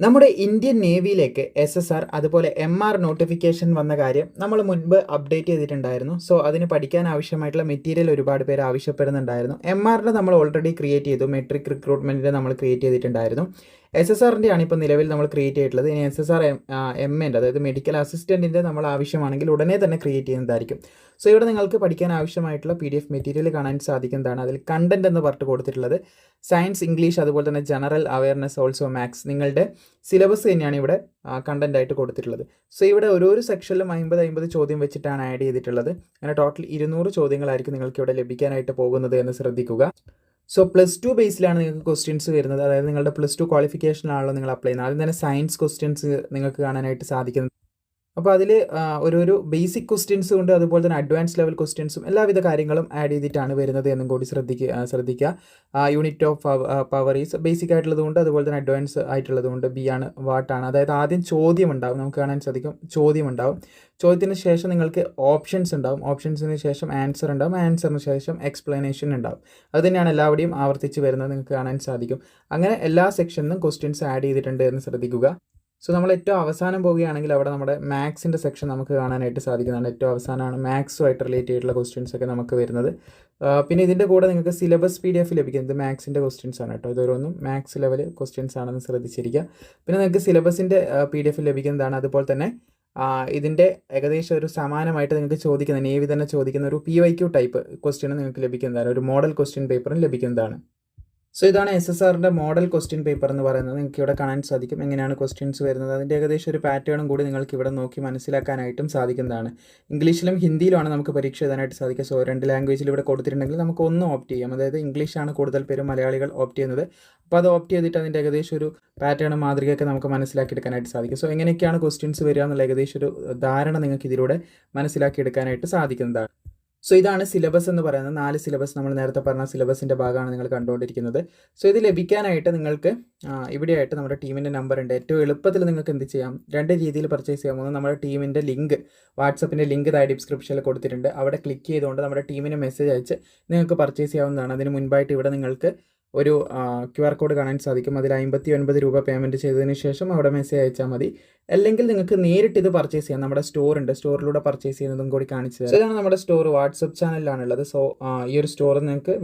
നമ്മുടെ Indian നേവിയിലേക്ക് SSR അതുപോലെ MR notification വന്ന കാര്യം നമ്മൾ മുൻപ് അപ്ഡേറ്റ് ചെയ്തിട്ടുണ്ടായിരുന്നു. സോ അതിന് പഠിക്കാൻ ആവശ്യമായിട്ടുള്ള മെറ്റീരിയൽ ഒരുപാട് പേര് ആവശ്യപ്പെടുന്നുണ്ടായിരുന്നു. MRൻ്റെ നമ്മൾ ഓൾറെഡി ക്രിയേറ്റ് ചെയ്തു. മെട്രിക് റിക്രൂട്ട്മെൻറ്റിൻ്റെ നമ്മൾ ക്രിയേറ്റ് ചെയ്തിട്ടുണ്ടായിരുന്നു. SSRൻ്റെ ആണ് ഇപ്പോൾ നിലവിൽ നമ്മൾ ക്രിയേറ്റ് ചെയ്തിട്ടുള്ളത്. ഇനി SSR Mൻ്റെ അതായത് മെഡിക്കൽ അസിസ്റ്റൻറ്റിൻ്റെ നമ്മൾ ആവശ്യമാണെങ്കിൽ ഉടനെ തന്നെ ക്രിയേറ്റ് ചെയ്യുന്നതായിരിക്കും. സോ ഇവിടെ നിങ്ങൾക്ക് പഠിക്കാൻ ആവശ്യമായിട്ടുള്ള PDF മെറ്റീരിയൽ കാണാൻ സാധിക്കുന്നതാണ്. അതിൽ കണ്ടൻറ് എന്ന് പറഞ്ഞിട്ട് കൊടുത്തിട്ടുള്ളത് സയൻസ്, ഇംഗ്ലീഷ്, അതുപോലെ തന്നെ ജനറൽ അവയർനെസ്, ഓൾസോ മാത്സ്. നിങ്ങളുടെ സിലബസ് തന്നെയാണ് ഇവിടെ കണ്ടൻ്റ് ആയിട്ട് കൊടുത്തിട്ടുള്ളത്. സോ ഇവിടെ ഓരോ സെക്ഷനിലും 50 ചോദ്യം വെച്ചിട്ടാണ് ആഡ് ചെയ്തിട്ടുള്ളത്. അങ്ങനെ ടോട്ടൽ 200 ചോദ്യങ്ങളായിരിക്കും നിങ്ങൾക്ക് ഇവിടെ ലഭിക്കാനായിട്ട് പോകുന്നത് എന്ന് ശ്രദ്ധിക്കുക. സോ +2 ബേസിലാണ് നിങ്ങൾക്ക് ക്വസ്റ്റ്യൻസ് വരുന്നത്. അതായത് നിങ്ങളുടെ +2 ക്വാളിഫിക്കേഷനാണല്ലോ നിങ്ങൾ അപ്ലൈ ചെയ്യുന്നത്. ആദ്യം തന്നെ സയൻസ് ക്വസ്റ്റ്യൻസ് നിങ്ങൾക്ക് കാണാനായിട്ട് സാധിക്കുന്നത്. അപ്പോൾ അതിൽ ഓരോരോ ബേസിക് ക്വസ്റ്റ്യൻസും ഉണ്ട്, അതുപോലെ തന്നെ അഡ്വാൻസ് ലെവൽ ക്വസ്റ്റ്യൻസും എല്ലാവിധ കാര്യങ്ങളും ആഡ് ചെയ്തിട്ടാണ് വരുന്നത് എന്നും കൂടി ശ്രദ്ധിക്കുക. Unit of power is basic ആയിട്ടുള്ളതുകൊണ്ട്, അതുപോലെ തന്നെ അഡ്വാൻസ് ആയിട്ടുള്ളതുകൊണ്ട് ബി ആണ്, വാട്ടാണ്. അതായത് ആദ്യം ചോദ്യം ഉണ്ടാവും, നമുക്ക് കാണാൻ സാധിക്കും ചോദ്യം ഉണ്ടാവും. ചോദ്യത്തിന് ശേഷം നിങ്ങൾക്ക് ഓപ്ഷൻസ് ഉണ്ടാവും, ഓപ്ഷൻസിന് ശേഷം ആൻസർ ഉണ്ടാവും, ആൻസറിന് ശേഷം എക്സ്പ്ലനേഷൻ ഉണ്ടാവും. അത് തന്നെയാണ് എല്ലാവരുടെയും ആവർത്തിച്ച് വരുന്നത്, നിങ്ങൾക്ക് കാണാൻ സാധിക്കും. അങ്ങനെ എല്ലാ സെക്ഷനിലും ക്വസ്റ്റ്യൻസ് ആഡ് ചെയ്തിട്ടുണ്ട് എന്ന് ശ്രദ്ധിക്കുക. സോ നമ്മൾ ഏറ്റവും അവസാനം പോവുകയാണെങ്കിൽ അവിടെ നമ്മുടെ മാത്സിൻ്റെ സെക്ഷൻ നമുക്ക് കാണാനായിട്ട് സാധിക്കുന്നതാണ്. ഏറ്റവും അവസാനമാണ് മാത്സുമായിട്ട് റിലേറ്റ് ചെയ്തിട്ടുള്ള ക്വസ്റ്റ്യൻസ് ഒക്കെ നമുക്ക് വരുന്നത്. പിന്നെ ഇതിൻ്റെ കൂടെ നിങ്ങൾക്ക് സിലബസ് PDF ലഭിക്കുന്നത് മാത്സിൻ്റെ ക്വസ്റ്റ്യൻസ് ആണ് കേട്ടോ. ഇതൊരോന്നും മാത്സ് ലെവൽ ക്വസ്റ്റ്യൻസ് ആണെന്ന് ശ്രദ്ധിച്ചിരിക്കുക. പിന്നെ നിങ്ങൾക്ക് സിലബസിൻ്റെ PDF ലഭിക്കുന്നതാണ്. അതുപോലെ തന്നെ ഇതിൻ്റെ ഏകദേശം ഒരു സമാനമായിട്ട് നിങ്ങൾക്ക് ചോദിക്കുന്ന നേവി തന്നെ ചോദിക്കുന്ന ഒരു PYQ ടൈപ്പ് ക്വസ്റ്റ്യനും നിങ്ങൾക്ക് ലഭിക്കുന്നതാണ്. ഒരു മോഡൽ ക്വസ്റ്റ്യൻ പേപ്പറും ലഭിക്കുന്നതാണ്. സോ ഇതാണ് SSRൻ്റെ മോഡൽ ക്വസ്റ്റ്യൻ പേപ്പർ എന്ന് പറയുന്നത്. നിങ്ങൾക്ക് ഇവിടെ കാണാൻ സാധിക്കും എങ്ങനെയാണ് ക്വസ്റ്റ്യൻസ് വരുന്നത്. അതിൻ്റെ ഏകദേശം ഒരു പാറ്റേണും കൂടി നിങ്ങൾക്ക് ഇവിടെ നോക്കി മനസ്സിലാക്കാനായിട്ടും സാധിക്കുന്നതാണ്. ഇംഗ്ലീഷിലും ഹിന്ദിയിലുമാണ് നമുക്ക് പരീക്ഷ എഴുതാനായിട്ട് സാധിക്കുക. സോ 2 ലാംഗ്വേജിൽ ഇവിടെ കൊടുത്തിട്ടുണ്ടെങ്കിൽ നമുക്ക് ഒന്ന് ഓപ്റ്റ് ചെയ്യാം. അതായത് ഇംഗ്ലീഷാണ് കൂടുതൽ പേരും മലയാളികൾ ഓപ്റ്റ് ചെയ്യുന്നത്. അപ്പോൾ അത് ഓപ്റ്റ് ചെയ്തിട്ട് അതിൻ്റെ ഏകദേശം ഒരു പാറ്റേണും മാതൃകയൊക്കെ നമുക്ക് മനസ്സിലാക്കിയെടുക്കാനായിട്ട് സാധിക്കും. സോ എങ്ങനെയൊക്കെയാണ് ക്വസ്റ്റ്യൻസ് വരിക എന്നുള്ള ഏകദേശം ഒരു ധാരണ നിങ്ങൾക്ക് ഇതിലൂടെ മനസ്സിലാക്കിയെടുക്കാനായിട്ട് സാധിക്കുന്നതാണ്. സോ ഇതാണ് സിലബസ് എന്ന് പറയുന്നത്. 4 സിലബസ് നമ്മൾ നേരത്തെ പറഞ്ഞ സിലബസിൻ്റെ ഭാഗമാണ് നിങ്ങൾ കണ്ടുകൊണ്ടിരിക്കുന്നത്. സോ ഇത് ലഭിക്കാനായിട്ട് നിങ്ങൾക്ക് ഇവിടെയായിട്ട് നമ്മുടെ ടീമിൻ്റെ നമ്പർ ഉണ്ട്. ഏറ്റവും എളുപ്പത്തിൽ നിങ്ങൾക്ക് എന്ത് ചെയ്യാം, 2 രീതിയിൽ പർച്ചേസ് ചെയ്യാം. ഒന്ന്, നമ്മുടെ ടീമിൻ്റെ ലിങ്ക്, വാട്സപ്പിൻ്റെ ലിങ്ക് താഴെ ഡിസ്ക്രിപ്ഷനിൽ കൊടുത്തിട്ടുണ്ട്. അവിടെ ക്ലിക്ക് ചെയ്തുകൊണ്ട് നമ്മുടെ ടീമിന് മെസ്സേജ് അയച്ച് നിങ്ങൾക്ക് പർച്ചേസ് ചെയ്യാവുന്നതാണ്. അതിന് മുൻപായിട്ട് ഇവിടെ നിങ്ങൾക്ക് ഒരു QR കോഡ് കാണാൻ സാധിക്കും. അതിൽ 59 രൂപ പേയ്മെൻറ്റ് ചെയ്തതിന് ശേഷം അവിടെ മെസ്സേജ് അയച്ചാൽ മതി. അല്ലെങ്കിൽ നിങ്ങൾക്ക് നേരിട്ട് ഇത് പർച്ചേസ് ചെയ്യാം. നമ്മുടെ സ്റ്റോർ ഉണ്ട്, സ്റ്റോറിലൂടെ പർച്ചേസ് ചെയ്യുന്നതും കൂടി കാണിച്ചു തരാം. ഇതാണ് നമ്മുടെ സ്റ്റോർ, വാട്സപ്പ് ചാനലിലാണുള്ളത്. സോ ഈ ഒരു സ്റ്റോറിൽ നിങ്ങൾക്ക്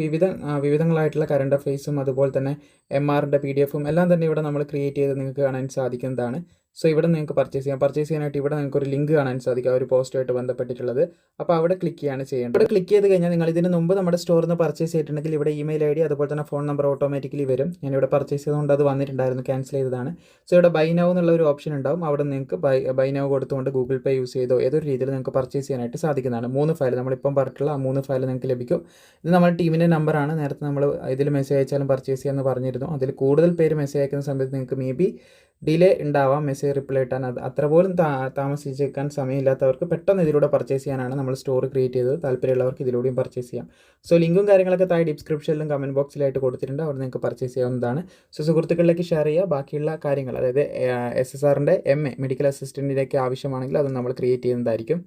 വിവിധങ്ങളായിട്ടുള്ള കറണ്ട് അഫെയർസും അതുപോലെ തന്നെ MRൻ്റെ PDFും എല്ലാം തന്നെ ഇവിടെ നമ്മൾ ക്രിയേറ്റ് ചെയ്ത് നിങ്ങൾക്ക് കാണാൻ സാധിക്കുന്നതാണ്. സോ ഇവിടെ നിങ്ങൾക്ക് പർച്ചേസ് ചെയ്യാം. പർച്ചേസ് ചെയ്യാനായിട്ട് ഇവിടെ നിങ്ങൾക്ക് ഒരു ലിങ്ക് കാണാൻ സാധിക്കും, ഒരു പോസ്റ്റുമായിട്ട് ബന്ധപ്പെട്ടിട്ടുള്ളത്. അപ്പോൾ അവിടെ ക്ലിക്ക് ചെയ്യാണ് ചെയ്യേണ്ടത്. ഇവിടെ ക്ലിക്ക് ചെയ്ത് കഴിഞ്ഞാൽ നിങ്ങൾ ഇതിന് മുമ്പ് നമ്മുടെ സ്റ്റോറിൽ നിന്ന് പർച്ചേസ് ചെയ്തിട്ടുണ്ടെങ്കിൽ ഇവിടെ ഇമെയിൽ ID അതുപോലെ തന്നെ ഫോൺ നമ്പർ ഓട്ടോമാറ്റിക്കലി വരും. ഞാനിവിടെ പർച്ചേസ് ചെയ്തുകൊണ്ട് അത് വന്നിട്ടുണ്ടായിരുന്നു, ക്യാൻസൽ ചെയ്തതാണ്. സോ ഇവിടെ ബൈ നൗ എന്നുള്ള ഒരു ഓപ്ഷൻ ഉണ്ടാവും. അവിടെ നിങ്ങൾക്ക് ബൈ നൗ കൊടുത്തുകൊണ്ട് ഗൂഗിൾ പേ യൂസ് ചെയ്തോ ഏതൊരു രീതിയിൽ നിങ്ങൾക്ക് പർച്ചേസ് ചെയ്യാനായിട്ട് സാധിക്കുന്നതാണ്. 3 ഫയൽ നമ്മളിപ്പം പറഞ്ഞിട്ടുള്ള 3 ഫയൽ നിങ്ങൾക്ക് ലഭിക്കും. ഇത് നമ്മുടെ ടീമിൻ്റെ നമ്പറാണ്. നേരത്തെ നമ്മൾ ഇതിൽ മെസ്സേജ് അയച്ചാലും പർച്ചേസ് ചെയ്യാമെന്ന് പറഞ്ഞിരുന്നു. അതിൽ കൂടുതൽ പേര് മെസ്സേജ് അയക്കുന്ന സമയത്ത് നിങ്ങൾക്ക് മേ ബി ഡിലേ ഉണ്ടാവാം മെസ്സേജ് റിപ്ലൈ ഇട്ടാൻ. അത്ര പോലും താമസിച്ചേക്കാൻ സമയമില്ലാത്തവർക്ക് പെട്ടെന്ന് ഇതിലൂടെ പർച്ചേസ് ചെയ്യാനാണ് നമ്മൾ സ്റ്റോർ ക്രിയേറ്റ് ചെയ്തത്. താല്പര്യമുള്ളവർക്ക് ഇതിലൂടെയും പർച്ചേസ് ചെയ്യാം. സോ ലിങ്കും കാര്യങ്ങളൊക്കെ താഴെ ഡിസ്ക്രിപ്ഷനിലും കമൻറ്റ് ബോക്സിലായിട്ട് കൊടുത്തിട്ടുണ്ട്. അവിടെ നിങ്ങൾക്ക് പർച്ചേസ് ചെയ്യാവുന്നതാണ്. സോ സുഹൃത്തുക്കളിലേക്ക് ഷെയർ ചെയ്യുക. ബാക്കിയുള്ള കാര്യങ്ങൾ, അതായത് SSRൻ്റെ MA മെഡിക്കൽ അസിസ്റ്റൻറ്റിലേക്ക് ആവശ്യമാണെങ്കിൽ അത് നമ്മൾ ക്രിയേറ്റ് ചെയ്യുന്നതായിരിക്കും.